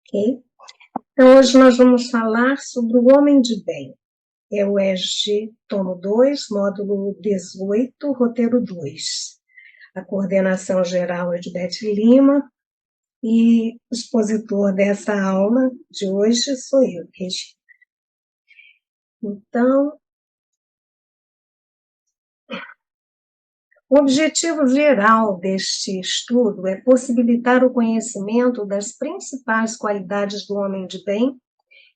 Ok? Então, hoje nós vamos falar sobre o homem de bem. É o ESG, tomo 2, módulo 18, roteiro 2. A coordenação geral é de Beth Lima e o expositor dessa aula de hoje sou eu, Regina. Então, o objetivo geral deste estudo é possibilitar o conhecimento das principais qualidades do homem de bem,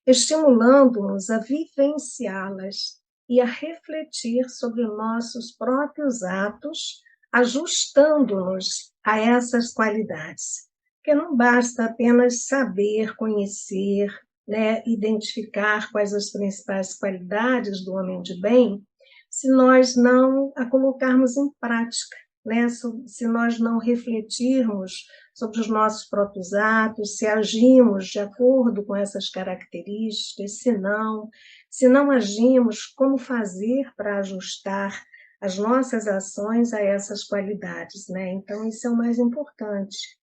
estimulando-nos a vivenciá-las e a refletir sobre nossos próprios atos, ajustando-nos a essas qualidades. Porque não basta apenas saber, conhecer, né, identificar quais as principais qualidades do homem de bem, se nós não a colocarmos em prática, né? Se nós não refletirmos sobre os nossos próprios atos, se agimos de acordo com essas características, se não agimos, como fazer para ajustar as nossas ações a essas qualidades, né? Então, isso é o mais importante.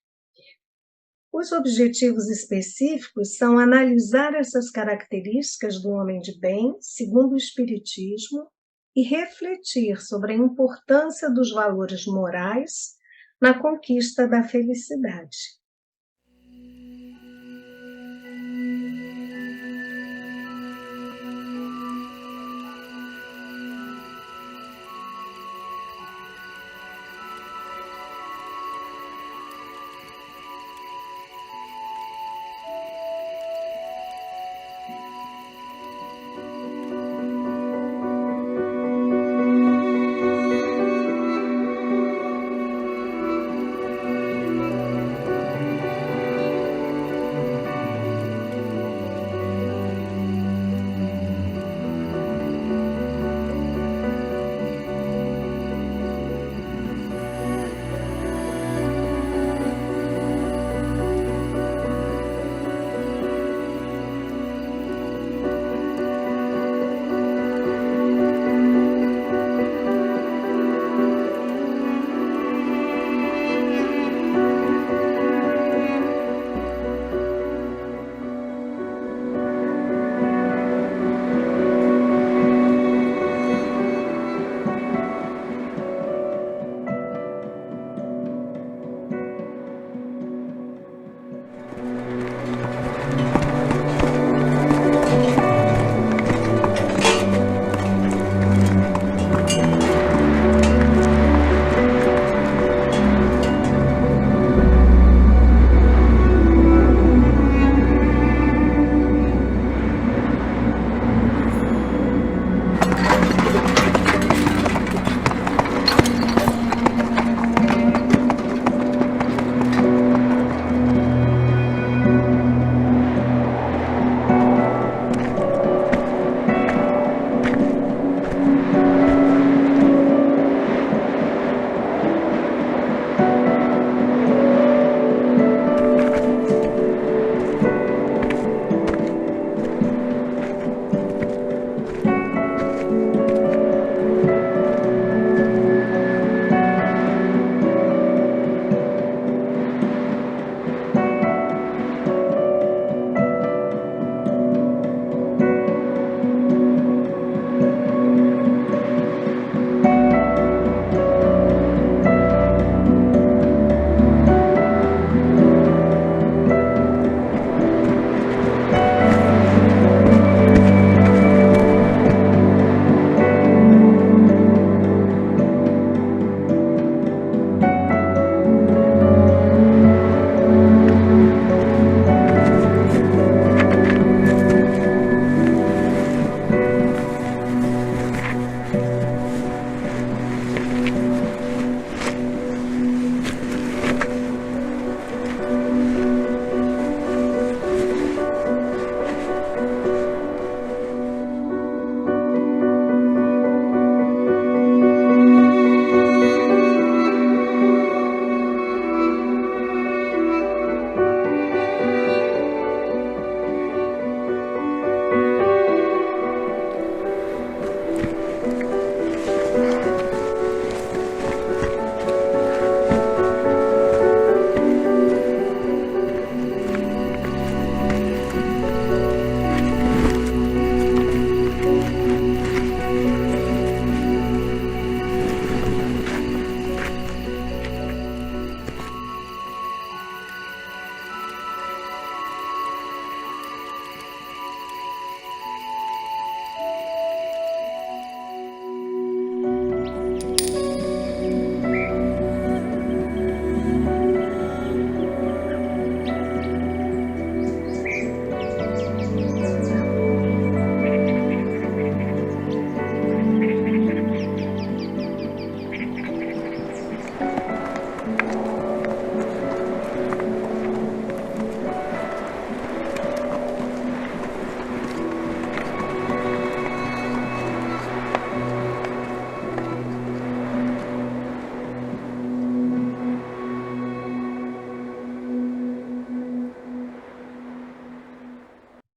Os objetivos específicos são analisar essas características do homem de bem, segundo o Espiritismo, e refletir sobre a importância dos valores morais na conquista da felicidade.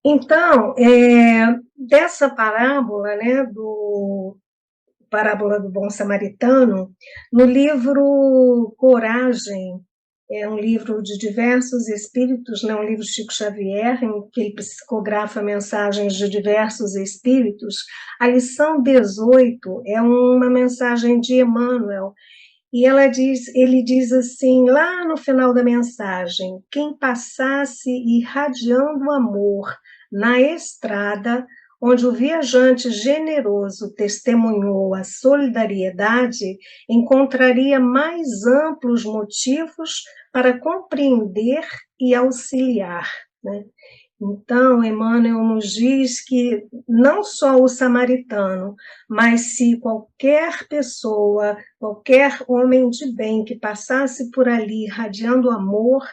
Então, dessa parábola, né, do Parábola do Bom Samaritano, no livro Coragem, é um livro de diversos espíritos, né, um livro de Chico Xavier, em que ele psicografa mensagens de diversos espíritos. A lição 18 é uma mensagem de Emmanuel, e ele diz assim, lá no final da mensagem: quem passasse irradiando amor na estrada, onde o viajante generoso testemunhou a solidariedade, encontraria mais amplos motivos para compreender e auxiliar, né? Então, Emmanuel nos diz que não só o samaritano, mas se qualquer pessoa, qualquer homem de bem que passasse por ali irradiando amor,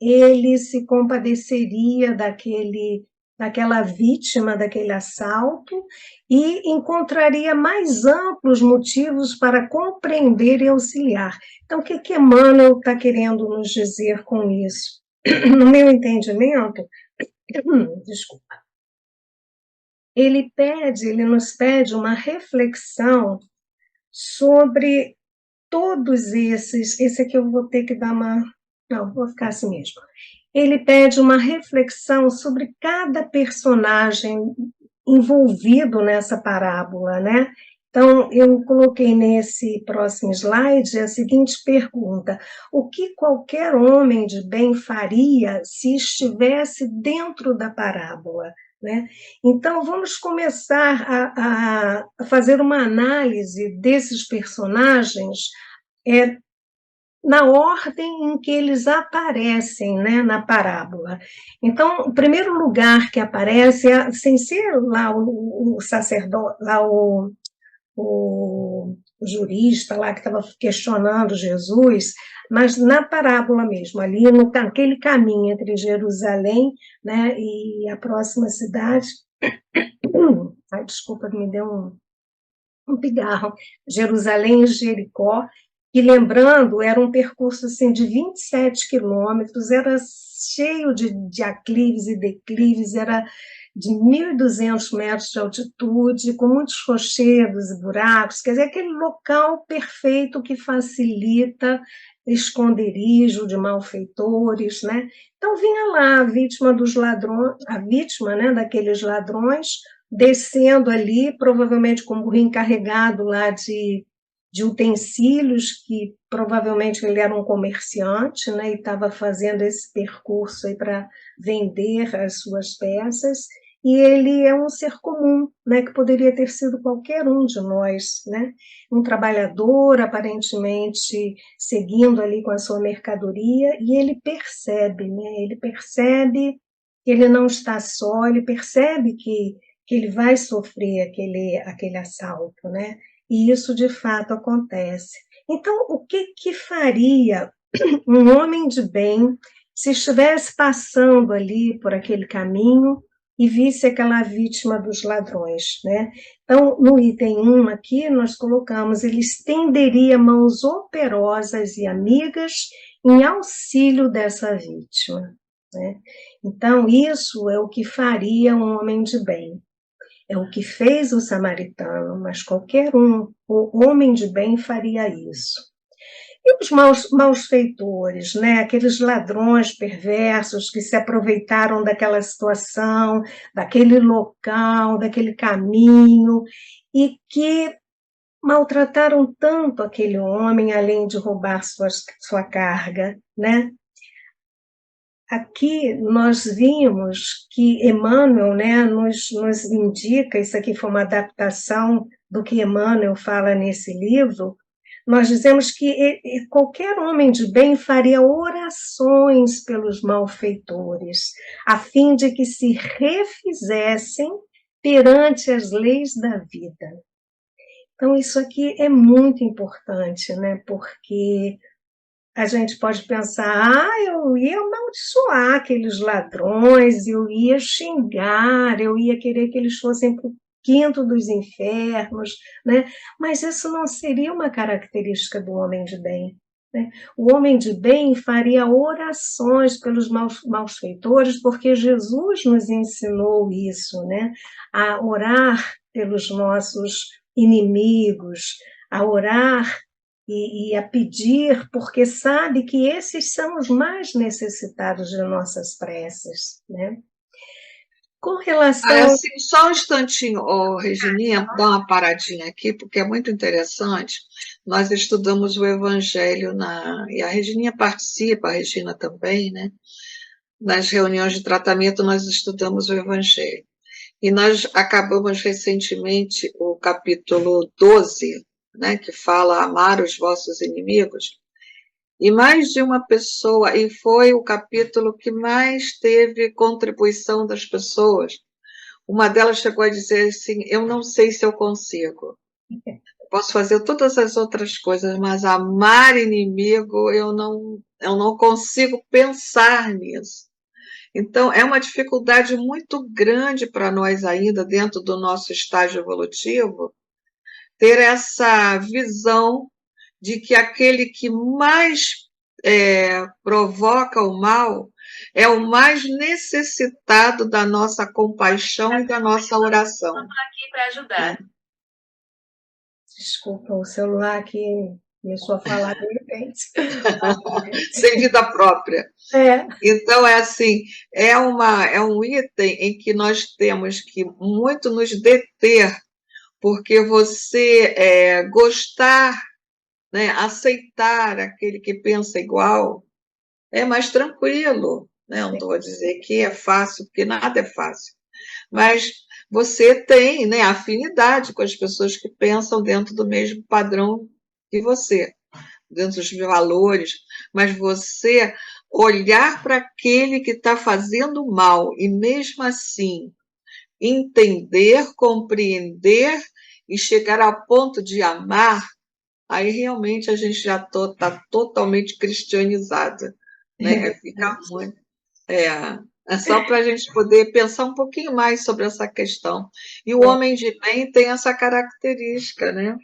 ele se compadeceria daquela vítima daquele assalto e encontraria mais amplos motivos para compreender e auxiliar. Então, o que Emmanuel está querendo nos dizer com isso? No meu entendimento, desculpa, ele nos pede uma reflexão sobre todos esses. Esse aqui eu vou ter que dar uma. Não, vou ficar assim mesmo. Ele pede uma reflexão sobre cada personagem envolvido nessa parábola, né? Então, eu coloquei nesse próximo slide a seguinte pergunta: o que qualquer homem de bem faria se estivesse dentro da parábola? Né? Então, vamos começar a fazer uma análise desses personagens é, na ordem em que eles aparecem, né, na parábola. Então, o primeiro lugar que aparece, sem ser lá o sacerdote, lá o jurista lá que estava questionando Jesus, mas na parábola mesmo, ali naquele caminho entre Jerusalém, né, e a próxima cidade. Ai, desculpa, me deu um pigarro. Jerusalém e Jericó, que, lembrando, era um percurso assim, de 27 quilômetros, era cheio de aclives e declives, era de 1.200 metros de altitude, com muitos rochedos e buracos, quer dizer, aquele local perfeito que facilita esconderijo de malfeitores, né? Então vinha lá a vítima dos ladrões, a vítima, né, daqueles ladrões, descendo ali, provavelmente com um burrinho carregado lá de utensílios, que provavelmente ele era um comerciante, né, e estava fazendo esse percurso aí para vender as suas peças, e ele é um ser comum, né, que poderia ter sido qualquer um de nós, né, um trabalhador aparentemente seguindo ali com a sua mercadoria, e ele percebe, né, ele percebe que ele não está só, ele percebe que ele vai sofrer aquele assalto, né? E isso de fato acontece. Então, o que faria um homem de bem se estivesse passando ali por aquele caminho e visse aquela vítima dos ladrões, né? Então, no item 1 aqui, nós colocamos: ele estenderia mãos operosas e amigas em auxílio dessa vítima, né? Então, isso é o que faria um homem de bem. É o que fez o samaritano, mas qualquer um, o homem de bem, faria isso. E os malfeitores, né? Aqueles ladrões perversos que se aproveitaram daquela situação, daquele local, daquele caminho, e que maltrataram tanto aquele homem, além de roubar sua carga, né? Aqui nós vimos que Emmanuel, né, nos indica, isso aqui foi uma adaptação do que Emmanuel fala nesse livro, nós dizemos que qualquer homem de bem faria orações pelos malfeitores, a fim de que se refizessem perante as leis da vida. Então, isso aqui é muito importante, né, porque a gente pode pensar: eu ia amaldiçoar aqueles ladrões, eu ia xingar, eu ia querer que eles fossem para o quinto dos infernos, né? Mas isso não seria uma característica do homem de bem, né? O homem de bem faria orações pelos malfeitores, porque Jesus nos ensinou isso, né? A orar pelos nossos inimigos, a orar e a pedir, porque sabe que esses são os mais necessitados de nossas preces, né? Com relação... Assim, só um instantinho, Regininha, dá uma paradinha aqui, porque é muito interessante. Nós estudamos o Evangelho e a Regininha participa, a Regina também, né? Nas reuniões de tratamento, nós estudamos o Evangelho. E nós acabamos recentemente o capítulo 12, né, que fala amar os vossos inimigos. E mais de uma pessoa, e foi o capítulo que mais teve contribuição das pessoas. Uma delas chegou a dizer assim: eu não sei se eu consigo. Posso fazer todas as outras coisas, mas amar inimigo eu não consigo pensar nisso. Então, é uma dificuldade muito grande para nós ainda, dentro do nosso estágio evolutivo, ter essa visão de que aquele que mais provoca o mal é o mais necessitado da nossa compaixão e da nossa oração. Aqui para ajudar. Desculpa, o celular que começou a falar de repente. Sem vida própria. É. Então, é assim, é um item em que nós temos que muito nos deter, porque você gostar, né, aceitar aquele que pensa igual, é mais tranquilo. Né? Não estou a dizer que é fácil, porque nada é fácil. Mas você tem, né, afinidade com as pessoas que pensam dentro do mesmo padrão que você, dentro dos valores, mas você olhar para aquele que está fazendo mal e mesmo assim entender, compreender e chegar ao ponto de amar, aí realmente a gente já está totalmente cristianizada, né? Fica muito. É só para a gente poder pensar um pouquinho mais sobre essa questão. E o homem de bem tem essa característica, né?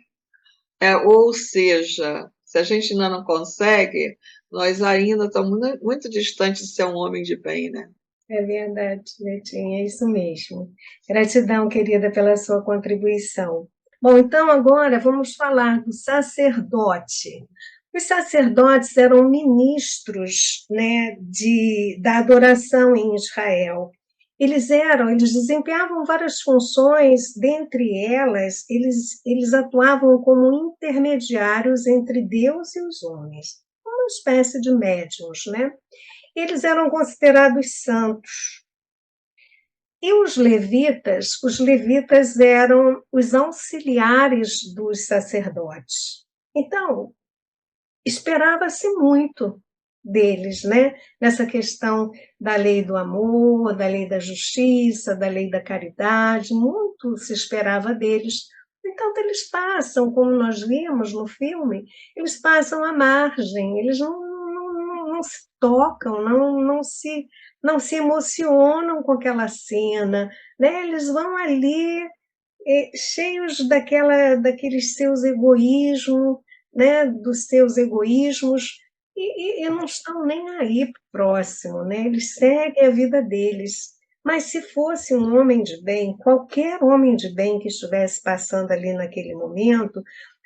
Ou seja, se a gente ainda não consegue, nós ainda estamos muito, muito distantes de ser um homem de bem, né? É verdade, Netinha, é isso mesmo. Gratidão, querida, pela sua contribuição. Bom, então agora vamos falar do sacerdote. Os sacerdotes eram ministros, né, da adoração em Israel. Eles desempenhavam várias funções, dentre elas, eles atuavam como intermediários entre Deus e os homens, uma espécie de médiuns, né? Eles eram considerados santos. E os levitas eram os auxiliares dos sacerdotes. Então, esperava-se muito deles, né? Nessa questão da lei do amor, da lei da justiça, da lei da caridade, muito se esperava deles. Enquanto eles passam, como nós vimos no filme, eles passam à margem, eles não se tocam, não se emocionam com aquela cena, né? Eles vão ali cheios daqueles seus egoísmos, né, dos seus egoísmos, e não estão nem aí para o próximo, né? Eles seguem a vida deles. Mas se fosse um homem de bem, qualquer homem de bem que estivesse passando ali naquele momento,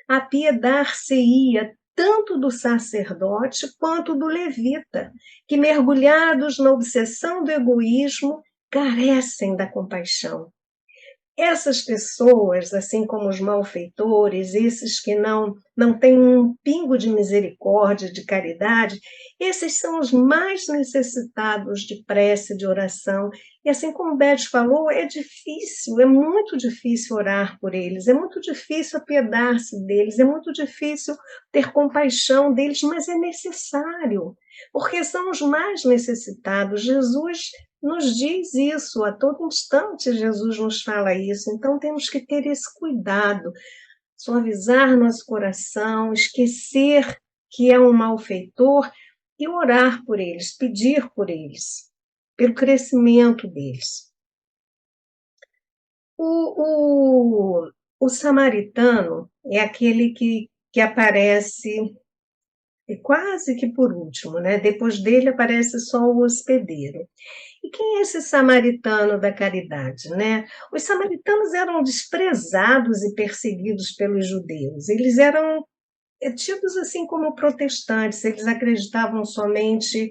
apiedar-se-ia tanto do sacerdote quanto do levita, que, mergulhados na obsessão do egoísmo, carecem da compaixão. Essas pessoas, assim como os malfeitores, esses que não têm um pingo de misericórdia, de caridade, esses são os mais necessitados de prece, de oração. E assim como o Beth falou, é difícil, é muito difícil orar por eles, é muito difícil apiedar-se deles, é muito difícil ter compaixão deles, mas é necessário, porque são os mais necessitados. Jesus nos diz isso, a todo instante Jesus nos fala isso, então temos que ter esse cuidado, suavizar nosso coração, esquecer que é um malfeitor e orar por eles, pedir por eles, pelo crescimento deles. O samaritano é aquele que aparece e quase que por último, né? Depois dele aparece só o hospedeiro. E quem é esse samaritano da caridade, né? Os samaritanos eram desprezados e perseguidos pelos judeus. Eles eram tidos assim como protestantes, eles acreditavam somente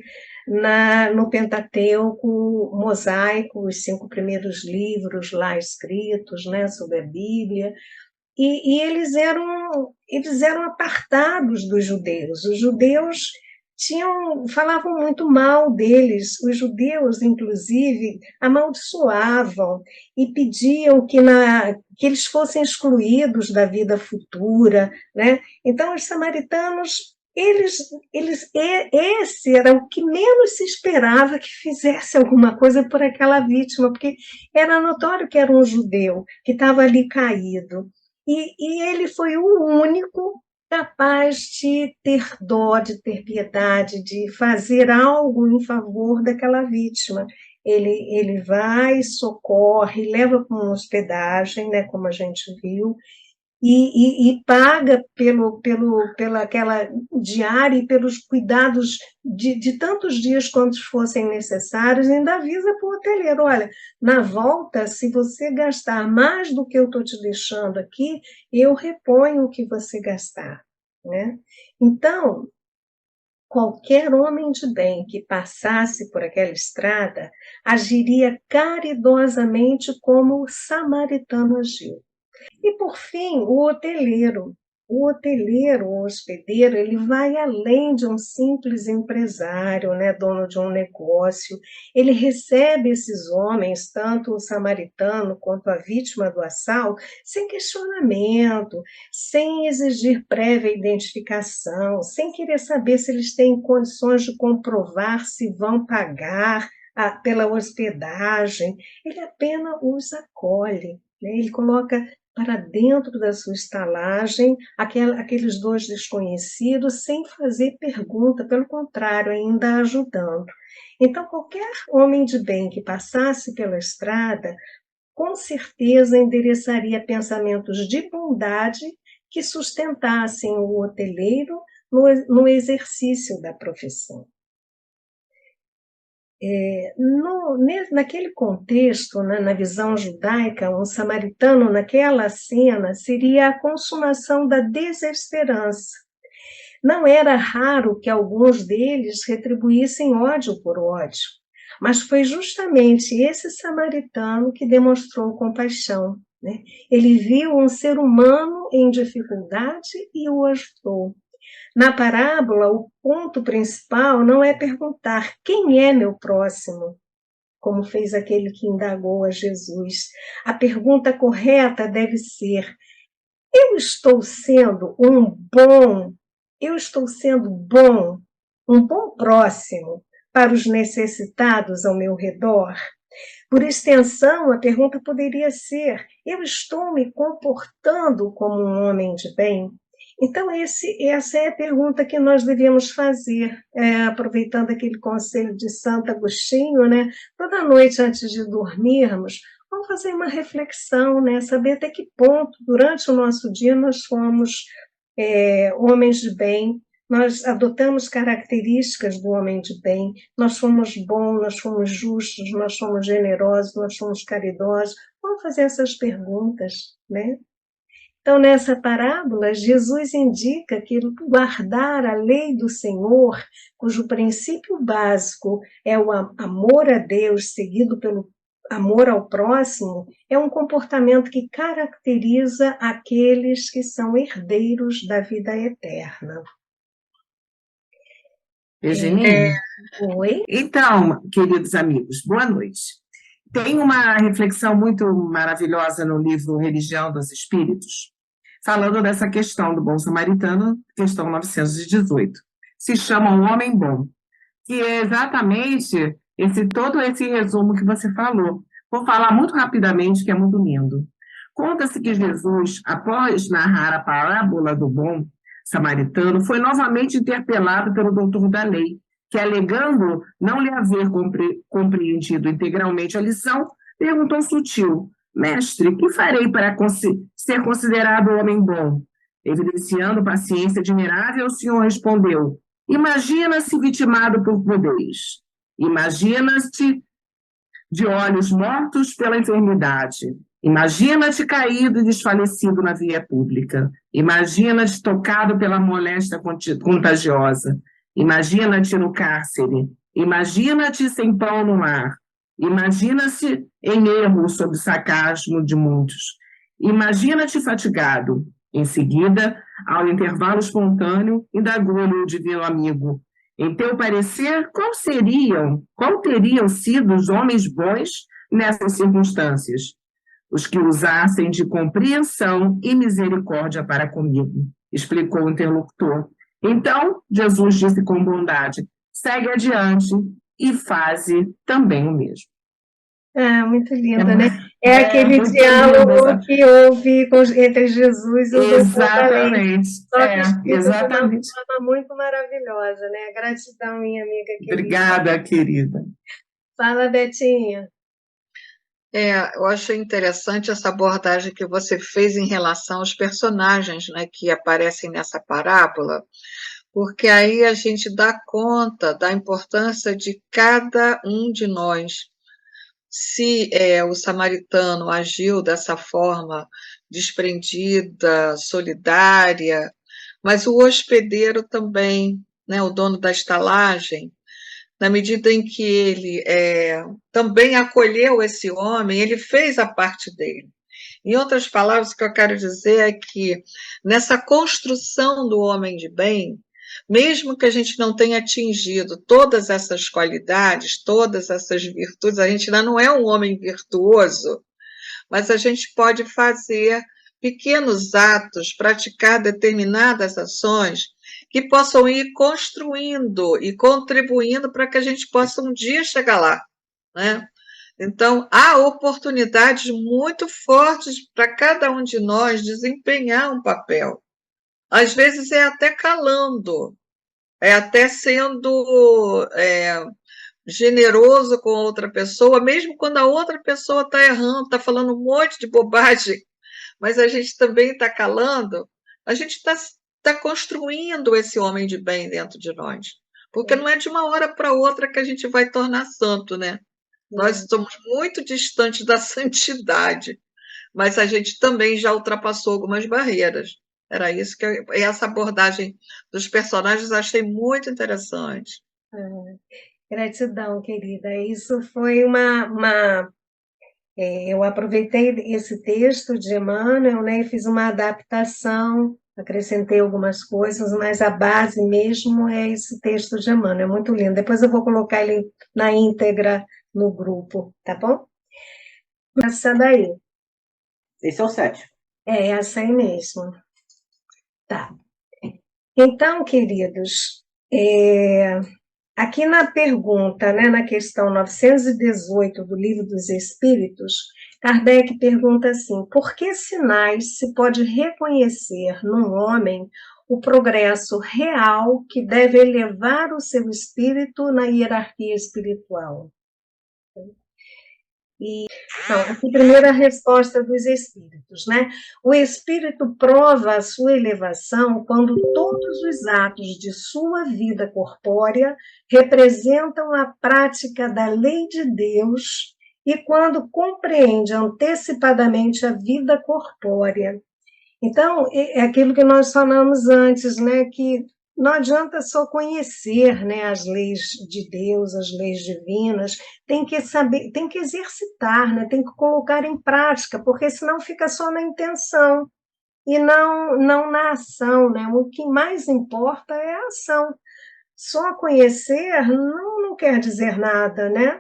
no Pentateuco mosaico, os 5 primeiros livros lá escritos, né, sobre a Bíblia, e eles eram apartados dos judeus. Os judeus falavam muito mal deles. Os judeus, inclusive, amaldiçoavam e pediam que eles fossem excluídos da vida futura, né? Então, os samaritanos, esse era o que menos se esperava que fizesse alguma coisa por aquela vítima, porque era notório que era um judeu que estava ali caído. E ele foi o único capaz de ter dó, de ter piedade, de fazer algo em favor daquela vítima. Ele vai, socorre, leva para uma hospedagem, né, como a gente viu, e paga pela aquela diária e pelos cuidados de tantos dias quantos fossem necessários, ainda avisa para o hoteleiro, olha, na volta, se você gastar mais do que eu estou te deixando aqui, eu reponho o que você gastar, né? Então, qualquer homem de bem que passasse por aquela estrada agiria caridosamente como o samaritano agiu. E, por fim, o hoteleiro. O hoteleiro, o hospedeiro, ele vai além de um simples empresário, né, dono de um negócio. Ele recebe esses homens, tanto o samaritano quanto a vítima do assalto, sem questionamento, sem exigir prévia identificação, sem querer saber se eles têm condições de comprovar se vão pagar pela hospedagem. Ele apenas os acolhe, né? Ele coloca para dentro da sua estalagem aqueles dois desconhecidos, sem fazer pergunta, pelo contrário, ainda ajudando. Então, qualquer homem de bem que passasse pela estrada, com certeza endereçaria pensamentos de bondade que sustentassem o hoteleiro no exercício da profissão. Naquele contexto, né, na visão judaica, um samaritano naquela cena seria a consumação da desesperança. Não era raro que alguns deles retribuíssem ódio por ódio, mas foi justamente esse samaritano que demonstrou compaixão, né? Ele viu um ser humano em dificuldade e o ajudou. Na parábola, o ponto principal não é perguntar quem é meu próximo, como fez aquele que indagou a Jesus. A pergunta correta deve ser: eu estou sendo eu estou sendo um bom próximo para os necessitados ao meu redor? Por extensão, a pergunta poderia ser: eu estou me comportando como um homem de bem? Então, essa é a pergunta que nós devemos fazer, aproveitando aquele conselho de Santo Agostinho, né? Toda noite, antes de dormirmos, vamos fazer uma reflexão, né? Saber até que ponto, durante o nosso dia, nós fomos homens de bem, nós adotamos características do homem de bem, nós fomos bons, nós fomos justos, nós fomos generosos, nós fomos caridosos. Vamos fazer essas perguntas, né? Então, nessa parábola, Jesus indica que guardar a lei do Senhor, cujo princípio básico é o amor a Deus, seguido pelo amor ao próximo, é um comportamento que caracteriza aqueles que são herdeiros da vida eterna. Eugenia? Oi? Então, queridos amigos, boa noite. Tem uma reflexão muito maravilhosa no livro Religião dos Espíritos, falando dessa questão do bom samaritano, questão 918. Se chama um homem bom, que é exatamente todo esse resumo que você falou. Vou falar muito rapidamente, que é muito lindo. Conta-se que Jesus, após narrar a parábola do bom samaritano, foi novamente interpelado pelo doutor da lei, que, alegando não lhe haver compreendido integralmente a lição, perguntou sutil: mestre, que farei para ser considerado homem bom? Evidenciando paciência admirável, o senhor respondeu: Imagina-se vitimado por poderes. Imagina-te de olhos mortos pela enfermidade. Imagina-te caído e desfalecido na via pública. Imagina-te tocado pela moléstia contagiosa. Imagina-te no cárcere. Imagina-te sem pão no mar. Imagina-te em erro sob sarcasmo de muitos. Imagina-te fatigado. Em seguida, ao intervalo espontâneo, indagou-lhe o divino amigo: em teu parecer, qual teriam sido os homens bons nessas circunstâncias? Os que usassem de compreensão e misericórdia para comigo, explicou o interlocutor. Então, Jesus disse com bondade: segue adiante e faze também o mesmo. Muito linda, né? É aquele muito diálogo lindo, que houve entre Jesus e o doutor da lei. exatamente. Só que escrito de uma Exatamente. forma muito maravilhosa, né? Gratidão, minha amiga querida. Obrigada, querida. Fala, Betinha. Eu achei interessante essa abordagem que você fez em relação aos personagens, né, que aparecem nessa parábola, porque aí a gente dá conta da importância de cada um de nós. Se o samaritano agiu dessa forma desprendida, solidária, mas o hospedeiro também, né, o dono da estalagem, na medida em que ele também acolheu esse homem, ele fez a parte dele. Em outras palavras, o que eu quero dizer é que nessa construção do homem de bem, mesmo que a gente não tenha atingido todas essas qualidades, todas essas virtudes, a gente ainda não é um homem virtuoso, mas a gente pode fazer pequenos atos, praticar determinadas ações que possam ir construindo e contribuindo para que a gente possa um dia chegar lá, né? Então, há oportunidades muito fortes para cada um de nós desempenhar um papel. Às vezes é até calando, é até sendo generoso com outra pessoa, mesmo quando a outra pessoa está errando, está falando um monte de bobagem, mas a gente também está calando, a gente está construindo esse homem de bem dentro de nós. Porque não é de uma hora para outra que a gente vai tornar santo, né? Nós somos muito distantes da santidade, mas a gente também já ultrapassou algumas barreiras. Era isso que essa abordagem dos personagens eu achei muito interessante. Gratidão, querida. Isso foi eu aproveitei esse texto de Emmanuel, né, e fiz uma adaptação, acrescentei algumas coisas, mas a base mesmo é esse texto de Emmanuel, é muito lindo. Depois eu vou colocar ele na íntegra no grupo, tá bom? Essa daí. Esse é o 7. Essa aí mesmo. Tá. Então, queridos, aqui na pergunta, né, na questão 918 do Livro dos Espíritos, Kardec pergunta assim: por que sinais se pode reconhecer num homem o progresso real que deve elevar o seu espírito na hierarquia espiritual? Então, aqui primeiro a resposta dos espíritos, né? O espírito prova a sua elevação quando todos os atos de sua vida corpórea representam a prática da lei de Deus e quando compreende antecipadamente a vida corpórea. Então, é aquilo que nós falamos antes, né? Que não adianta só conhecer, né, as leis de Deus, as leis divinas, tem que saber, tem que exercitar, né, tem que colocar em prática, porque senão fica só na intenção e não na ação, né? O que mais importa é a ação. Só conhecer não quer dizer nada, né?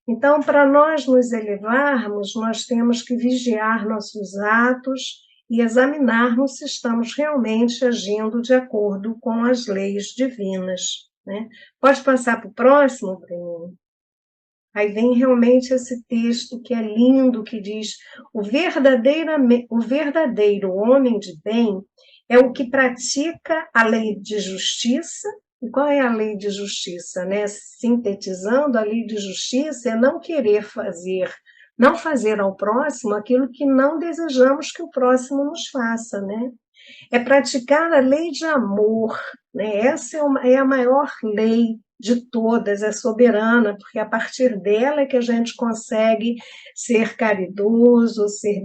Então, para nós nos elevarmos, nós temos que vigiar nossos atos e examinarmos se estamos realmente agindo de acordo com as leis divinas, né? Pode passar para o próximo, Bruno? Aí vem realmente esse texto que é lindo, que diz: o verdadeiro homem de bem é o que pratica a lei de justiça. E qual é a lei de justiça, né? Sintetizando, a lei de justiça é não fazer ao próximo aquilo que não desejamos que o próximo nos faça, né? É praticar a lei de amor, né? Essa é a maior lei de todas, é soberana, porque a partir dela é que a gente consegue ser caridoso, ser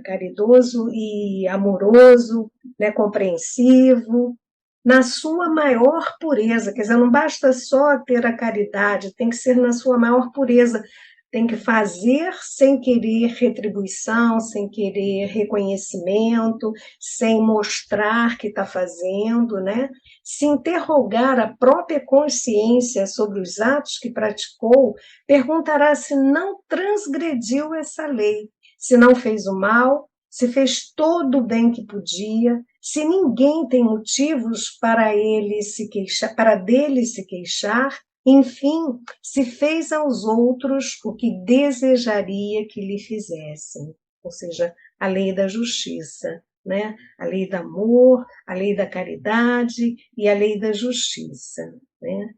caridoso e amoroso, né, compreensivo, na sua maior pureza. Quer dizer, não basta só ter a caridade, tem que ser na sua maior pureza. Tem que fazer sem querer retribuição, sem querer reconhecimento, sem mostrar que está fazendo, né? Se interrogar a própria consciência sobre os atos que praticou, perguntará se não transgrediu essa lei, se não fez o mal, se fez todo o bem que podia, se ninguém tem motivos para ele se queixar, para dele se queixar, enfim, se fez aos outros o que desejaria que lhe fizessem, ou seja, a lei da justiça, né? A lei do amor, a lei da caridade e a lei da justiça, né?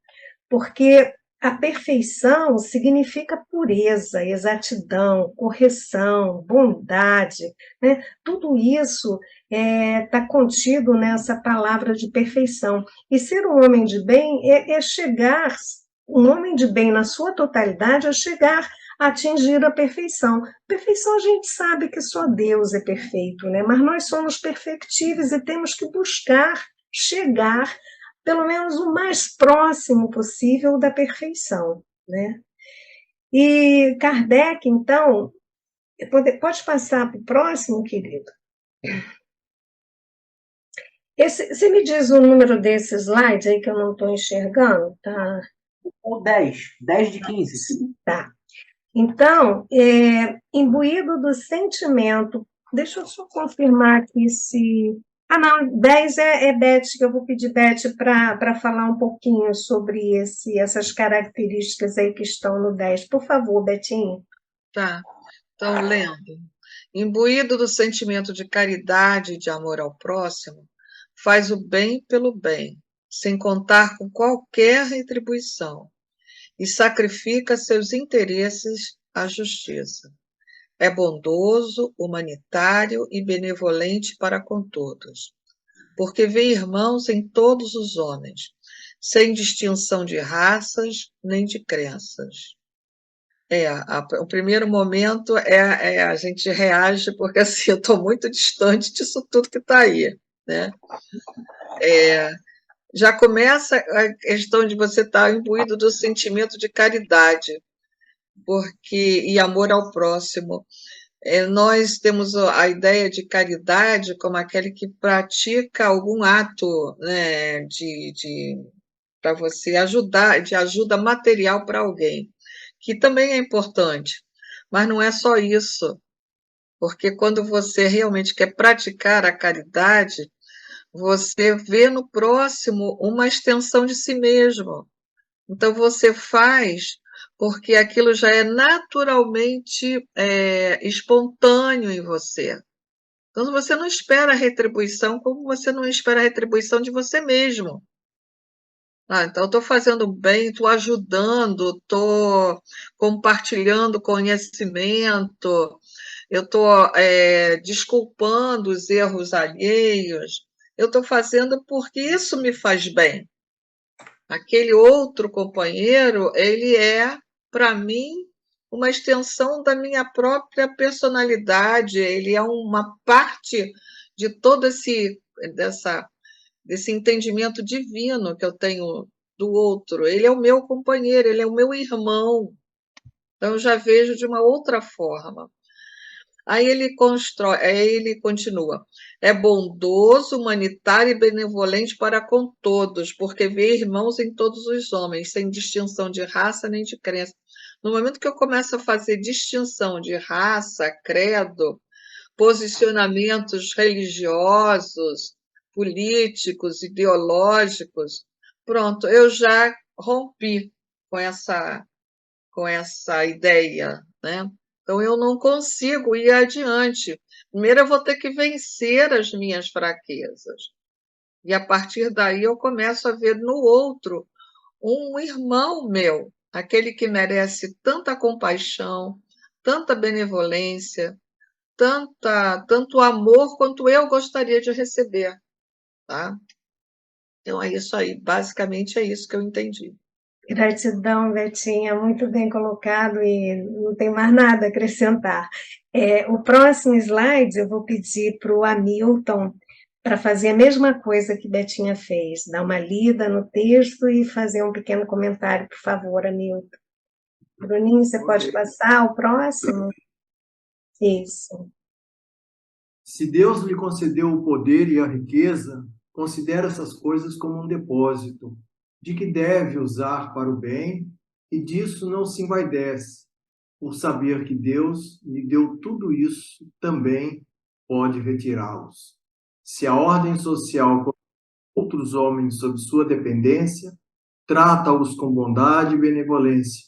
Porque a perfeição significa pureza, exatidão, correção, bondade, né? Tudo isso está contido nessa palavra de perfeição. E ser um homem de bem é chegar, um homem de bem na sua totalidade, é chegar a atingir a perfeição. Perfeição a gente sabe que só Deus é perfeito, né? Mas nós somos perfectíveis e temos que buscar chegar pelo menos o mais próximo possível da perfeição, né? E Kardec, então, pode passar para o próximo, querido? Você me diz o número desse slide aí que eu não estou enxergando? Tá. O 10 de 15. Tá. Então, imbuído do sentimento, deixa eu só confirmar aqui se... Ah, não, 10 é Beth, que eu vou pedir Beth para falar um pouquinho sobre essas características aí que estão no 10. Por favor, Betinho. Tá, então, lendo. Imbuído do sentimento de caridade e de amor ao próximo, faz o bem pelo bem, sem contar com qualquer retribuição, e sacrifica seus interesses à justiça. É bondoso, humanitário e benevolente para com todos, porque vê irmãos em todos os homens, sem distinção de raças nem de crenças. O primeiro momento a gente reage porque assim, eu estou muito distante disso tudo que está aí, né? Já começa a questão de você estar imbuído do sentimento de caridade, e amor ao próximo. Nós temos a ideia de caridade como aquele que pratica algum ato, né, para você ajudar, de ajuda material para alguém, que também é importante, mas não é só isso, porque quando você realmente quer praticar a caridade, você vê no próximo uma extensão de si mesmo. Então, você faz porque aquilo já é naturalmente espontâneo em você. Então, você não espera retribuição como você não espera retribuição de você mesmo. Então, eu estou fazendo bem, estou ajudando, estou compartilhando conhecimento, eu estou desculpando os erros alheios, eu estou fazendo porque isso me faz bem. Aquele outro companheiro, ele é, para mim, uma extensão da minha própria personalidade, ele é uma parte de todo desse entendimento divino que eu tenho do outro. Ele é o meu companheiro, ele é o meu irmão. Então, eu já vejo de uma outra forma. Aí ele continua. É bondoso, humanitário e benevolente para com todos, porque vê irmãos em todos os homens, sem distinção de raça nem de crença. No momento que eu começo a fazer distinção de raça, credo, posicionamentos religiosos, políticos, ideológicos, pronto, eu já rompi com essa ideia, né? Então, eu não consigo ir adiante. Primeiro, eu vou ter que vencer as minhas fraquezas. E, a partir daí, eu começo a ver no outro um irmão meu, aquele que merece tanta compaixão, tanta benevolência, tanto amor quanto eu gostaria de receber, tá? Então é isso aí, basicamente é isso que eu entendi. Gratidão, Betinha, muito bem colocado e não tem mais nada a acrescentar. O próximo slide eu vou pedir para o Hamilton para fazer a mesma coisa que Betinha fez, dar uma lida no texto e fazer um pequeno comentário, por favor, Hamilton. Bruninho, você pode passar o próximo? Isso. Se Deus lhe concedeu o poder e a riqueza, considere essas coisas como um depósito, de que deve usar para o bem, e disso não se envaidece, por saber que Deus lhe deu tudo isso, também pode retirá-los. Se a ordem social coloca outros homens sob sua dependência, trata-os com bondade e benevolência,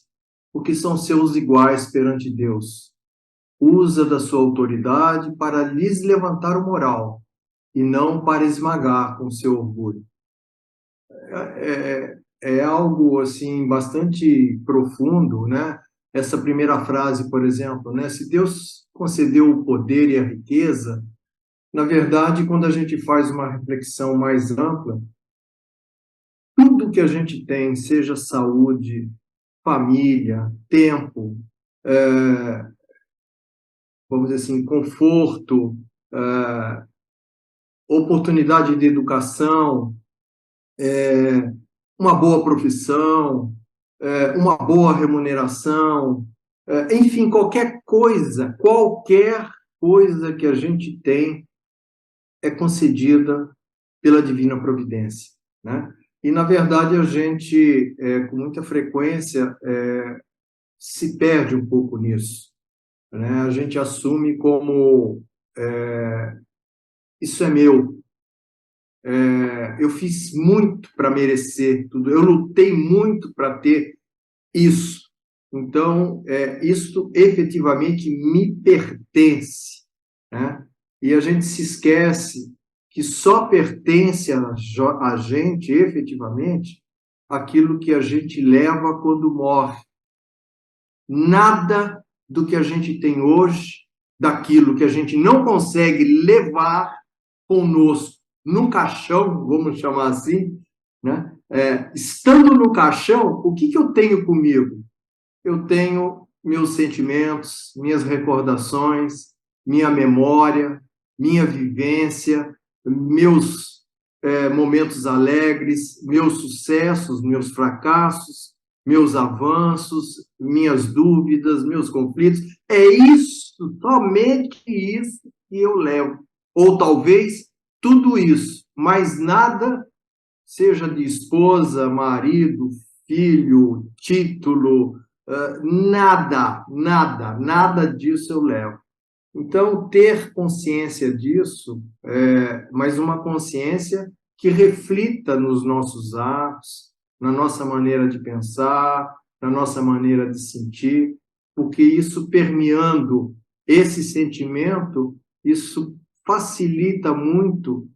porque são seus iguais perante Deus. Usa da sua autoridade para lhes levantar o moral, e não para esmagar com seu orgulho. É algo assim bastante profundo, né? Essa primeira frase, por exemplo, né? Se Deus concedeu o poder e a riqueza, na verdade, quando a gente faz uma reflexão mais ampla, tudo que a gente tem, seja saúde, família, tempo, vamos dizer assim, conforto, oportunidade de educação, uma boa profissão, uma boa remuneração, enfim, qualquer coisa que a gente tem é concedida pela divina providência, né? E, na verdade, a gente, com muita frequência, se perde um pouco nisso, né? A gente assume como isso é meu, eu fiz muito para merecer tudo, eu lutei muito para ter isso. Então, isso efetivamente me pertence, né? E a gente se esquece que só pertence a gente, efetivamente, aquilo que a gente leva quando morre. Nada do que a gente tem hoje, daquilo que a gente não consegue levar conosco no caixão, vamos chamar assim, né? Estando no caixão, o que eu tenho comigo? Eu tenho meus sentimentos, minhas recordações, minha memória, minha vivência, meus momentos alegres, meus sucessos, meus fracassos, meus avanços, minhas dúvidas, meus conflitos. É isso, somente isso que eu levo. Ou talvez tudo isso, mas nada, seja de esposa, marido, filho, título, nada disso eu levo. Então, ter consciência disso, mas uma consciência que reflita nos nossos atos, na nossa maneira de pensar, na nossa maneira de sentir, porque isso permeando esse sentimento, isso facilita muito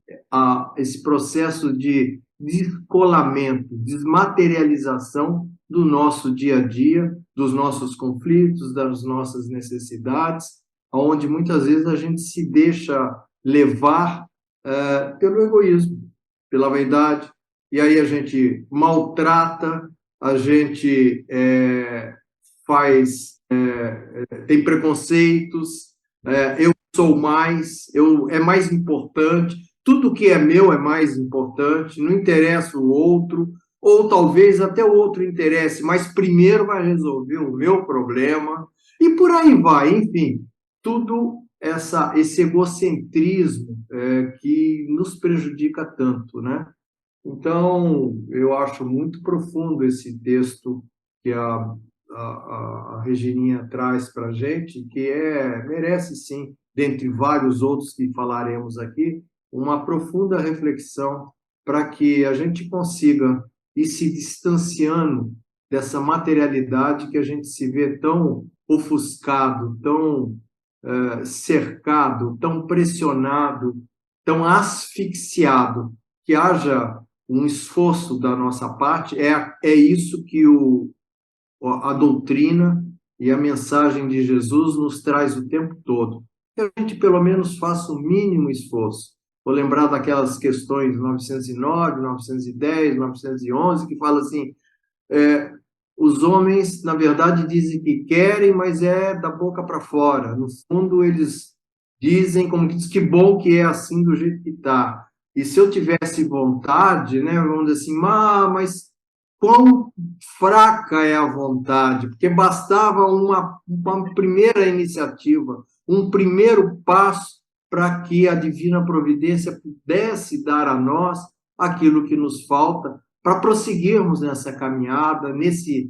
esse processo de descolamento, desmaterialização do nosso dia a dia, dos nossos conflitos, das nossas necessidades, onde muitas vezes a gente se deixa levar pelo egoísmo, pela vaidade, e aí a gente maltrata, a gente tem preconceitos, eu sou mais, é mais importante, tudo que é meu é mais importante, não interessa o outro, ou talvez até o outro interesse, mas primeiro vai resolver o meu problema, e por aí vai, enfim, tudo esse egocentrismo que nos prejudica tanto, né? Então, eu acho muito profundo esse texto que a Regininha traz para a gente, que merece, sim, dentre vários outros que falaremos aqui, uma profunda reflexão para que a gente consiga ir se distanciando dessa materialidade que a gente se vê tão ofuscado, tão cercado, tão pressionado, tão asfixiado, que haja um esforço da nossa parte, é isso que a doutrina e a mensagem de Jesus nos traz o tempo todo. que a gente pelo menos faça o mínimo esforço. Vou lembrar daquelas questões 909, 910, 911, que fala assim, os homens, na verdade, dizem que querem, mas é da boca para fora. No fundo, eles dizem, como que diz, que bom que é assim do jeito que está. E se eu tivesse vontade, né, vamos dizer assim, mas quão fraca é a vontade, porque bastava uma primeira iniciativa, um primeiro passo para que a divina providência pudesse dar a nós aquilo que nos falta para prosseguirmos nessa caminhada, nesse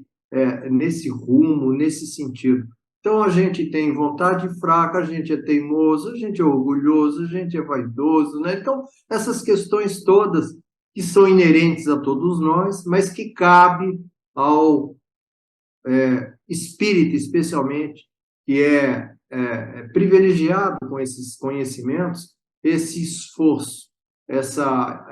rumo, nesse sentido. Então, a gente tem vontade fraca, a gente é teimoso, a gente é orgulhoso, a gente é vaidoso, né? Então, essas questões todas que são inerentes a todos nós, mas que cabe ao espírito, especialmente, que é privilegiado com esses conhecimentos, esse esforço, essa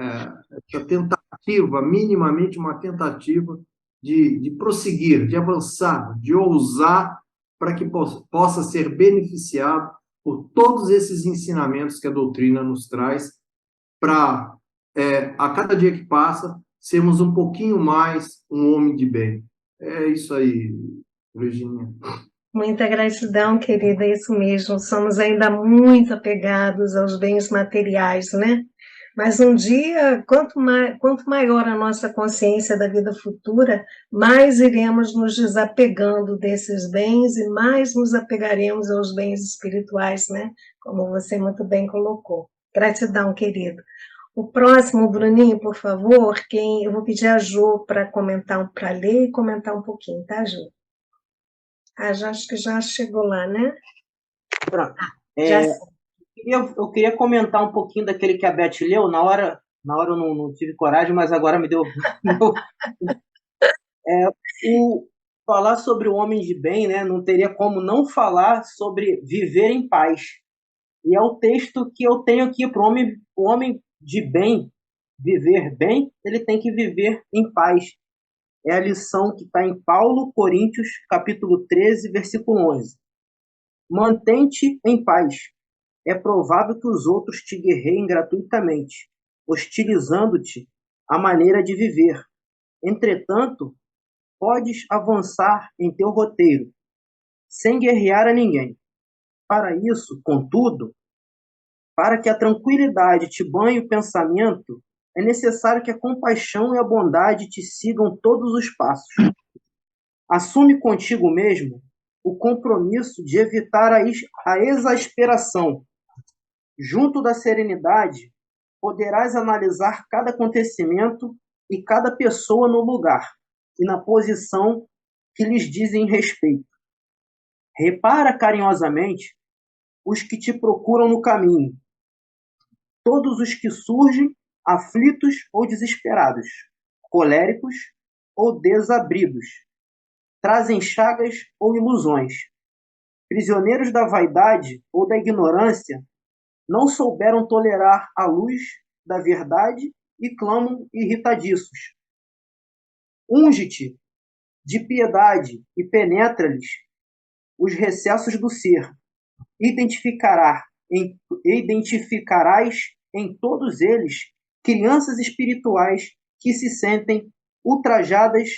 tentativa, minimamente uma tentativa de prosseguir, de avançar, de ousar, para que possa ser beneficiado por todos esses ensinamentos que a doutrina nos traz, para, a cada dia que passa, sermos um pouquinho mais um homem de bem. É isso aí, Virginia. Muita gratidão, querida, é isso mesmo. Somos ainda muito apegados aos bens materiais, né? Mas um dia, quanto maior a nossa consciência da vida futura, mais iremos nos desapegando desses bens e mais nos apegaremos aos bens espirituais, né? Como você muito bem colocou. Gratidão, querido. O próximo, Bruninho, por favor, eu vou pedir a Jo para para ler e comentar um pouquinho, tá, Jo? Acho que já chegou lá, né? Pronto. Já Eu queria comentar um pouquinho daquele que a Beth leu. Na hora eu não tive coragem, mas agora me deu. Falar sobre o homem de bem, né? Não teria como não falar sobre viver em paz. E é o texto que eu tenho aqui para o homem de bem, viver bem, ele tem que viver em paz. É a lição que está em Paulo, Coríntios, capítulo 13, versículo 11. Mantente em paz. É provável que os outros te guerreiem gratuitamente, hostilizando-te a maneira de viver. Entretanto, podes avançar em teu roteiro, sem guerrear a ninguém. Para isso, contudo, para que a tranquilidade te banhe o pensamento, é necessário que a compaixão e a bondade te sigam todos os passos. Assume contigo mesmo o compromisso de evitar a exasperação. Junto da serenidade, poderás analisar cada acontecimento e cada pessoa no lugar e na posição que lhes dizem respeito. Repara carinhosamente os que te procuram no caminho, todos os que surgem aflitos ou desesperados, coléricos ou desabridos, trazem chagas ou ilusões, prisioneiros da vaidade ou da ignorância, não souberam tolerar a luz da verdade e clamam irritadiços. Unge-te de piedade e penetra-lhes os recessos do ser. Identificarás em todos eles crianças espirituais que se sentem ultrajadas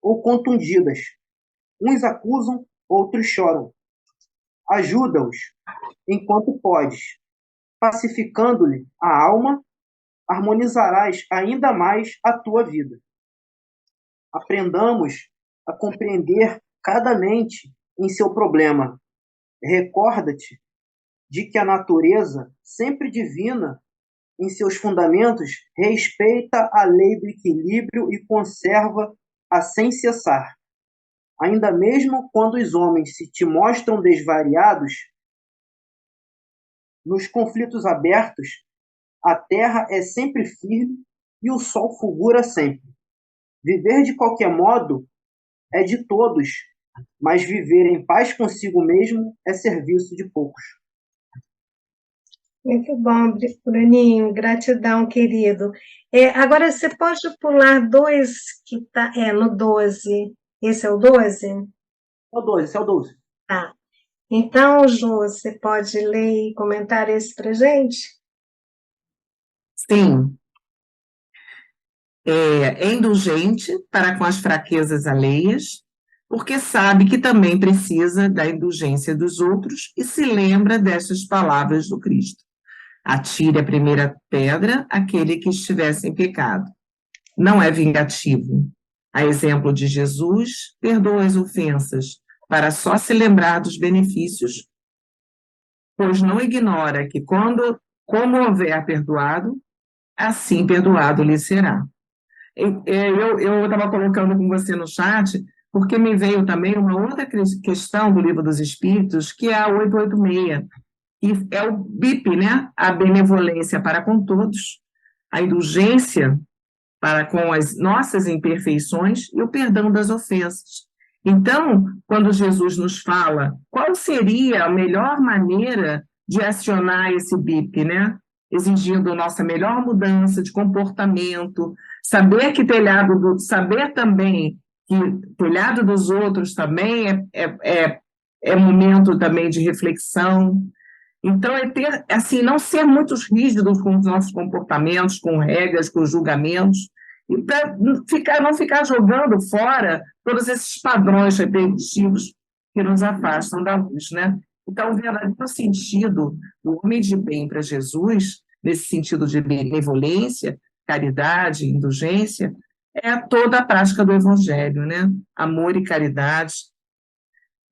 ou contundidas. Uns acusam, outros choram. Ajuda-os enquanto podes. Pacificando-lhe a alma, harmonizarás ainda mais a tua vida. Aprendamos a compreender cada mente em seu problema. Recorda-te de que a natureza, sempre divina em seus fundamentos, respeita a lei do equilíbrio e conserva-a sem cessar. Ainda mesmo quando os homens se te mostram desvariados, nos conflitos abertos, a terra é sempre firme e o sol fulgura sempre. Viver de qualquer modo é de todos, mas viver em paz consigo mesmo é serviço de poucos. Muito bom, Bruninho, gratidão, querido. Agora, você pode pular dois que está no 12. Esse é o 12? É o 12, esse é o 12. Tá. Então, Ju, você pode ler e comentar esse pra gente? Sim, é indulgente para com as fraquezas alheias, porque sabe que também precisa da indulgência dos outros e se lembra destas palavras do Cristo. Atire a primeira pedra aquele que estiver sem pecado. Não é vingativo. A exemplo de Jesus, perdoa as ofensas, para só se lembrar dos benefícios, pois não ignora que como houver perdoado, assim perdoado lhe será. Eu estava colocando com você no chat, porque me veio também uma outra questão do Livro dos Espíritos, que é a 886, que é o BIP, né? A benevolência para com todos, a indulgência para com as nossas imperfeições e o perdão das ofensas. Então, quando Jesus nos fala qual seria a melhor maneira de acionar esse BIP, né? Exigindo nossa melhor mudança de comportamento, saber também que telhado dos outros também é momento também de reflexão. Então, é ter, assim, não ser muito rígidos com os nossos comportamentos, com regras, com julgamentos, e para não ficar jogando fora todos esses padrões repetitivos que nos afastam da luz, né? Então, o verdadeiro sentido do homem de bem para Jesus, nesse sentido de benevolência, caridade, indulgência, é toda a prática do Evangelho, né? Amor e caridade,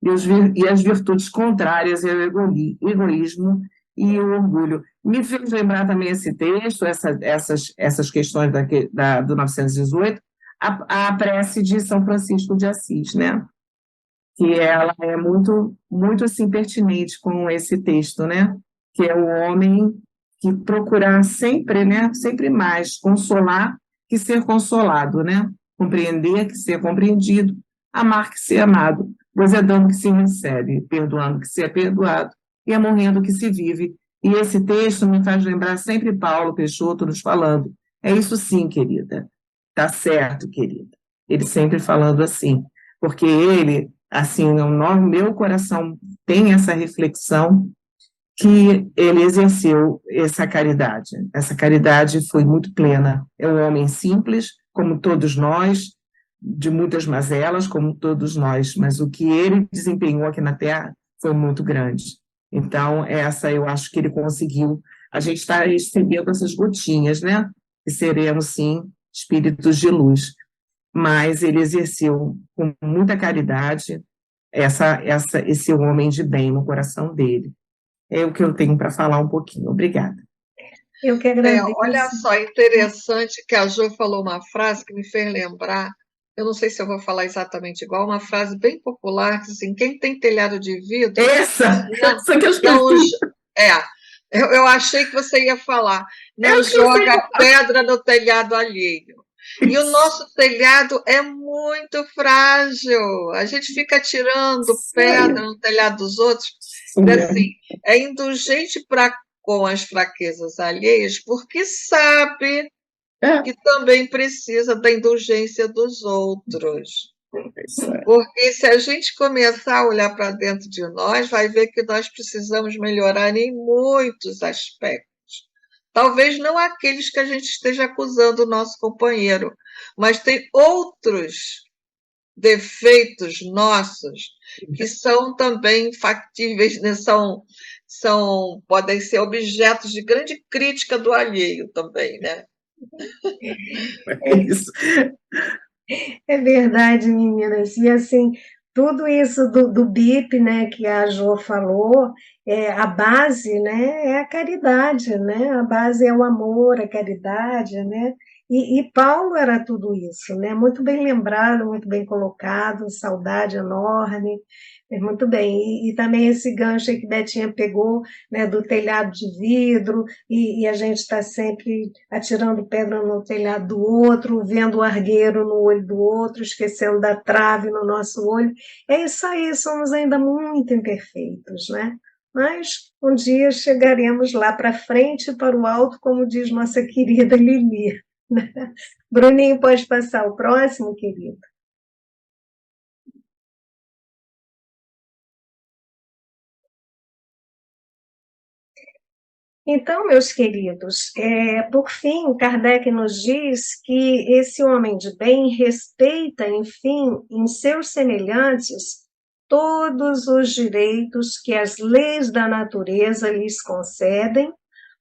e as virtudes contrárias ao egoísmo e o orgulho. Me fez lembrar também esse texto, essas questões do 918, a prece de São Francisco de Assis, né? Que ela é muito, muito assim, pertinente com esse texto, né? Que é o homem que procurar sempre, né? Sempre mais consolar que ser consolado, né? Compreender que ser compreendido, amar que ser amado, pois é dando que se recebe, perdoando que se é perdoado e é morrendo que se vive. E esse texto me faz lembrar sempre Paulo Peixoto nos falando, é isso sim, querida, tá certo, querida. Ele sempre falando assim, porque ele, assim, no meu coração tem essa reflexão que ele exerceu essa caridade. Essa caridade foi muito plena. É um homem simples, como todos nós, de muitas mazelas, como todos nós, mas o que ele desempenhou aqui na Terra foi muito grande. Então, essa eu acho que ele conseguiu. A gente está recebendo essas gotinhas, né? Que seremos, sim, espíritos de luz. Mas ele exerceu com muita caridade esse homem de bem no coração dele. É o que eu tenho para falar um pouquinho. Obrigada. Eu que agradeço. Olha só, interessante que a Jo falou uma frase que me fez lembrar, eu não sei se eu vou falar exatamente igual, uma frase bem popular, que assim, quem tem telhado de vidro... Essa que eu não, esqueci. eu achei que você ia falar, não Eu joga pedra no telhado alheio. E o nosso telhado é muito frágil. A gente fica tirando pedra no telhado dos outros. E, assim, é indulgente para com as fraquezas alheias, porque sabe que também precisa da indulgência dos outros. Porque se a gente começar a olhar para dentro de nós, vai ver que nós precisamos melhorar em muitos aspectos. Talvez não aqueles que a gente esteja acusando o nosso companheiro, mas tem outros defeitos nossos que são também factíveis, né? Podem ser objetos de grande crítica do alheio também, né? É isso. É verdade, meninas. E assim, tudo isso do BIP, né, que a Jo falou, a base, né, é a caridade, né? A base é o amor, a caridade, né? E Paulo era tudo isso, né? Muito bem lembrado, muito bem colocado, saudade enorme. Muito bem. E também esse gancho aí que Betinha pegou, né, do telhado de vidro, e a gente está sempre atirando pedra no telhado do outro, vendo o argueiro no olho do outro, esquecendo da trave no nosso olho. É isso aí, somos ainda muito imperfeitos, né? Mas um dia chegaremos lá para frente e para o alto, como diz nossa querida Lili. Bruninho, pode passar o próximo, querido? Então, meus queridos, por fim, Kardec nos diz que esse homem de bem respeita, enfim, em seus semelhantes, todos os direitos que as leis da natureza lhes concedem,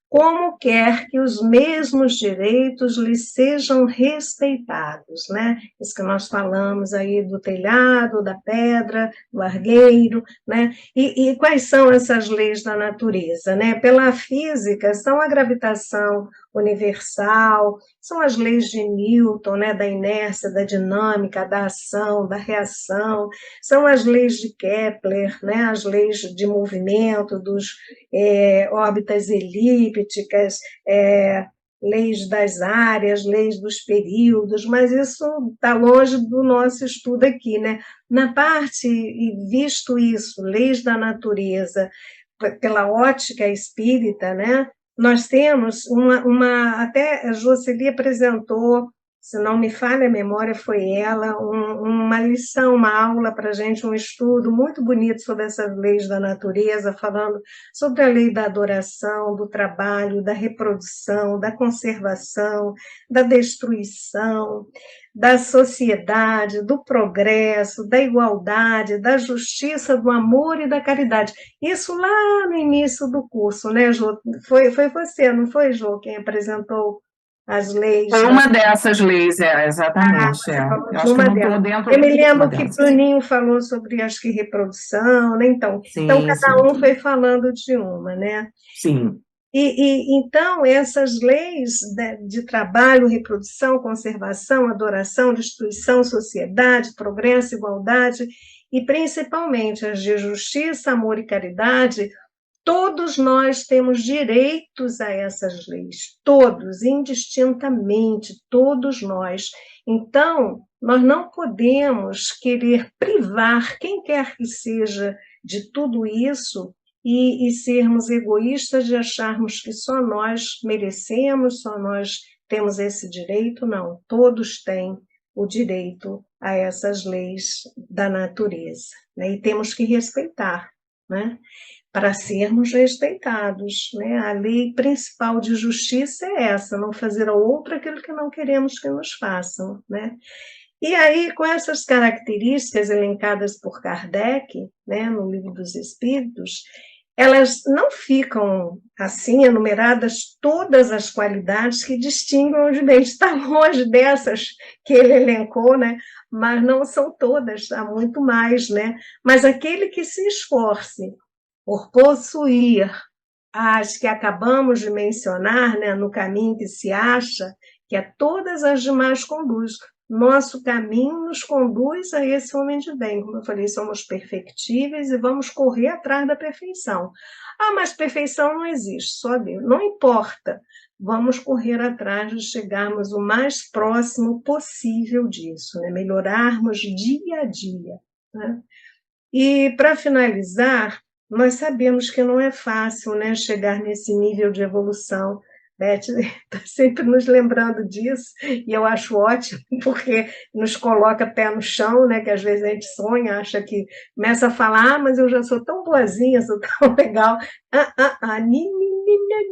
como quer que os mesmos direitos lhes sejam respeitados, né? Isso que nós falamos aí do telhado, da pedra, do argueiro, né? E quais são essas leis da natureza, né? Pela física, são a gravitação universal, são as leis de Newton, né? Da inércia, da dinâmica, da ação, da reação, são as leis de Kepler, né? As leis de movimento dos órbitas elípticas, leis das áreas, leis dos períodos, mas isso está longe do nosso estudo aqui, né? Na parte, e visto isso, leis da natureza, pela ótica espírita, né? Nós temos até a Jocely apresentou, se não me falha a memória, foi ela, uma lição, uma aula para a gente, um estudo muito bonito sobre essas leis da natureza, falando sobre a lei da adoração, do trabalho, da reprodução, da conservação, da destruição, da sociedade, do progresso, da igualdade, da justiça, do amor e da caridade. Isso lá no início do curso, né, Jô? Foi você, não foi, Jô, quem apresentou as leis? Foi uma dessas leis, exatamente. Você falou Eu de acho que uma não estou delas. dentro Eu me de uma lembro que dessas. Bruninho falou sobre, acho que, reprodução, né? Então Sim, cada um foi falando de uma, né? sim. Então, essas leis de trabalho, reprodução, conservação, adoração, destruição, sociedade, progresso, igualdade, e principalmente as de justiça, amor e caridade, todos nós temos direitos a essas leis, todos, indistintamente, todos nós. Então, nós não podemos querer privar quem quer que seja de tudo isso e sermos egoístas de acharmos que só nós merecemos, só nós temos esse direito. Não, todos têm o direito a essas leis da natureza, né? E temos que respeitar, né? Para sermos respeitados, né? A lei principal de justiça é essa, não fazer ao outro aquilo que não queremos que nos façam, né? E aí, com essas características elencadas por Kardec, né, no Livro dos Espíritos, elas não ficam assim enumeradas todas as qualidades que distinguem os bens. Está longe dessas que ele elencou, né? Mas não são todas, há muito mais, né? Mas aquele que se esforce por possuir as que acabamos de mencionar, né, no caminho que se acha, que a todas as demais conduz. Nosso caminho nos conduz a esse homem de bem. Como eu falei, somos perfectíveis e vamos correr atrás da perfeição. Ah, mas perfeição não existe, só Deus. Não importa. Vamos correr atrás de chegarmos o mais próximo possível disso, né? Melhorarmos dia a dia, né? E, para finalizar, nós sabemos que não é fácil, né, chegar nesse nível de evolução. Beth está sempre nos lembrando disso, e eu acho ótimo, porque nos coloca pé no chão, né, que às vezes a gente sonha, acha que começa a falar, mas eu já sou tão boazinha, sou tão legal.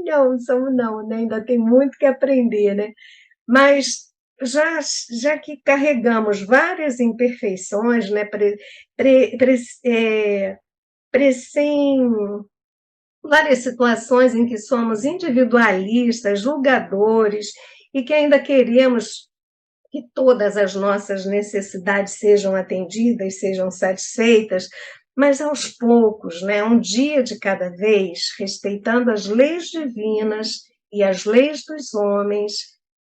Não, somos não, né? Ainda tem muito que aprender, né? Mas já que carregamos várias imperfeições, né, várias situações em que somos individualistas, julgadores, e que ainda queremos que todas as nossas necessidades sejam atendidas, sejam satisfeitas, mas aos poucos, né, um dia de cada vez, respeitando as leis divinas e as leis dos homens,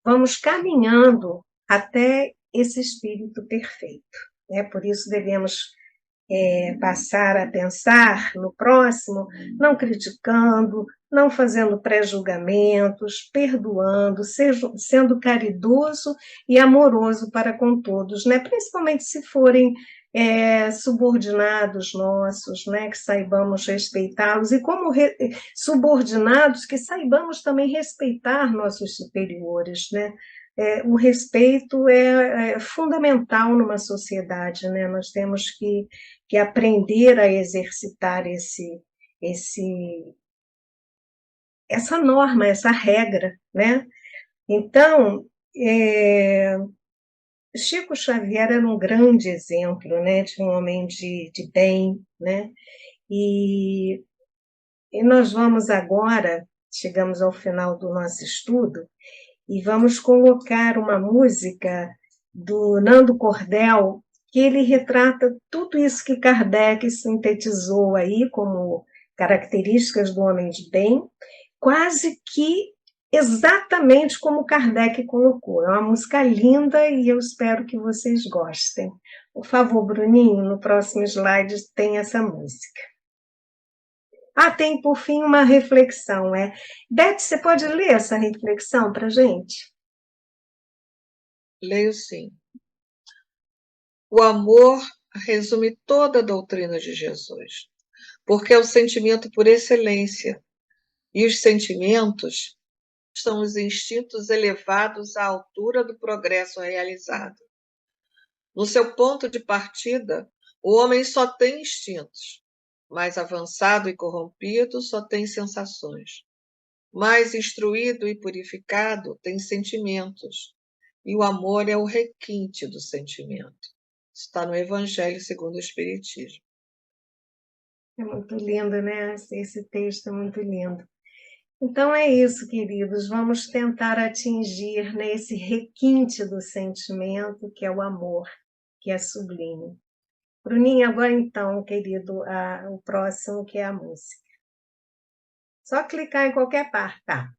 vamos caminhando até esse espírito perfeito, né? Por isso devemos passar a pensar no próximo, não criticando, não fazendo pré-julgamentos, perdoando, sendo caridoso e amoroso para com todos, né? Principalmente se forem subordinados nossos, né? Que saibamos respeitá-los, e como subordinados, que saibamos também respeitar nossos superiores, né? O respeito é fundamental numa sociedade, né? Nós temos que aprender a exercitar essa norma, essa regra, né? Então, Chico Xavier era um grande exemplo, né, de um homem de bem, né? E nós vamos agora, chegamos ao final do nosso estudo, e vamos colocar uma música do Nando Cordel, que ele retrata tudo isso que Kardec sintetizou aí como características do homem de bem, quase que exatamente como Kardec colocou. É uma música linda e eu espero que vocês gostem. Por favor, Bruninho, no próximo slide tem essa música. Tem, por fim, uma reflexão. Beth, você pode ler essa reflexão para a gente? Leio sim. O amor resume toda a doutrina de Jesus, porque é o sentimento por excelência, e os sentimentos são os instintos elevados à altura do progresso realizado. No seu ponto de partida, o homem só tem instintos. Mais avançado e corrompido, só tem sensações. Mais instruído e purificado, tem sentimentos. E o amor é o requinte do sentimento. Está no Evangelho segundo o Espiritismo. É muito lindo, né? Esse texto é muito lindo. Então é isso, queridos. Vamos tentar atingir, né, esse requinte do sentimento, que é o amor, que é sublime. Bruninha, agora então, querido, o próximo, que é a música. Só clicar em qualquer parte, tá?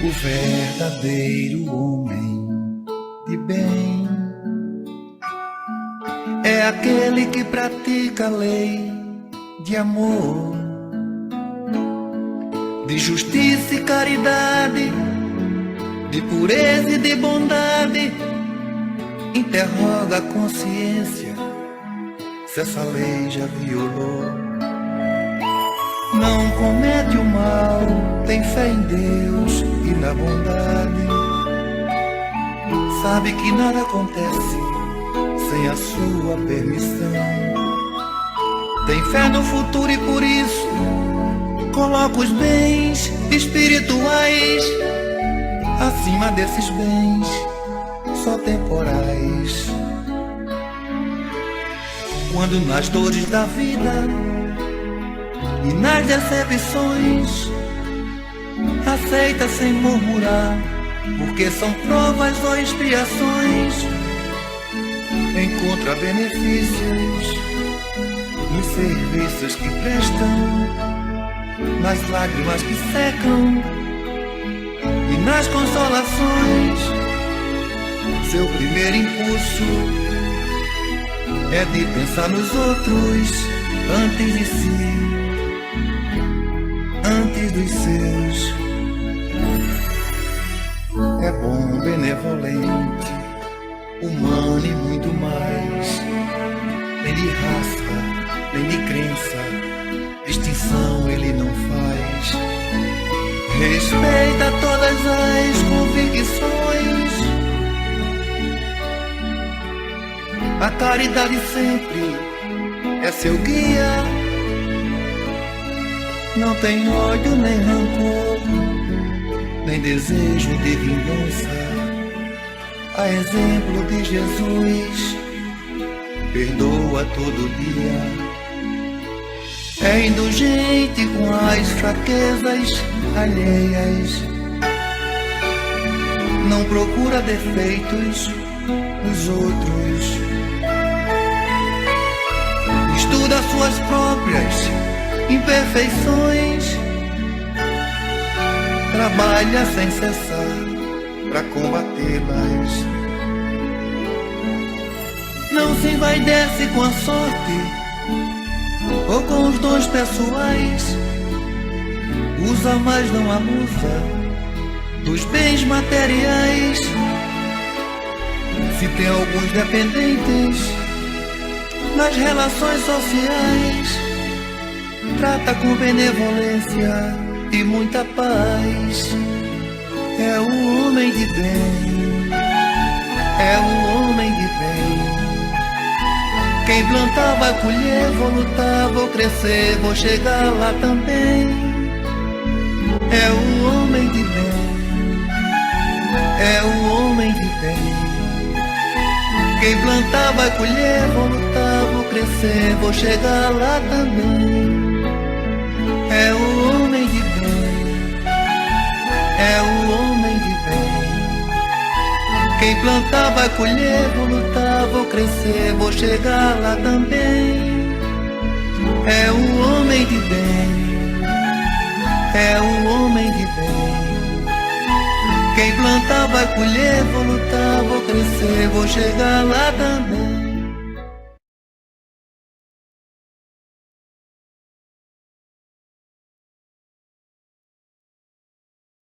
O verdadeiro homem de bem é aquele que pratica a lei de amor, de justiça e caridade, de pureza e de bondade. Interroga a consciência se essa lei já violou. Não comete o mal, tem fé em Deus e na bondade. Sabe que nada acontece sem a sua permissão. Tem fé no futuro e por isso coloca os bens espirituais acima desses bens só temporais. Quando nas dores da vida e nas decepções aceita sem murmurar, porque são provas ou expiações. Encontra benefícios nos serviços que prestam, nas lágrimas que secam e nas consolações. Seu primeiro impulso é de pensar nos outros antes de si, antes dos seus. É bom, benevolente, humano e muito mais. Nem de raça, nem de crença, distinção ele não faz. Respeita todas as convicções. A caridade sempre é seu guia. Não tem ódio nem rancor, nem desejo de vingança. A exemplo de Jesus, perdoa todo dia. É indulgente com as fraquezas alheias. Não procura defeitos nos outros. Estuda suas próprias imperfeições. Trabalha sem cessar para combatê-las. Não se envaidece com a sorte ou com os dons pessoais. Usa, mas não abusa dos bens materiais. Se tem alguns dependentes nas relações sociais, trata com benevolência e muita paz. É o homem de bem, é o homem de bem. Quem plantar vai colher, vou lutar, vou crescer, vou chegar lá também. É o homem de bem, é o homem de bem. Quem plantar vai colher, vou lutar, vou crescer, vou chegar lá também. É o homem de bem, é o homem de bem. Quem plantar vai colher, vou lutar, vou crescer, vou chegar lá também. É o homem de bem, é o homem de bem. Quem plantar vai colher, vou lutar, vou crescer, vou chegar lá também.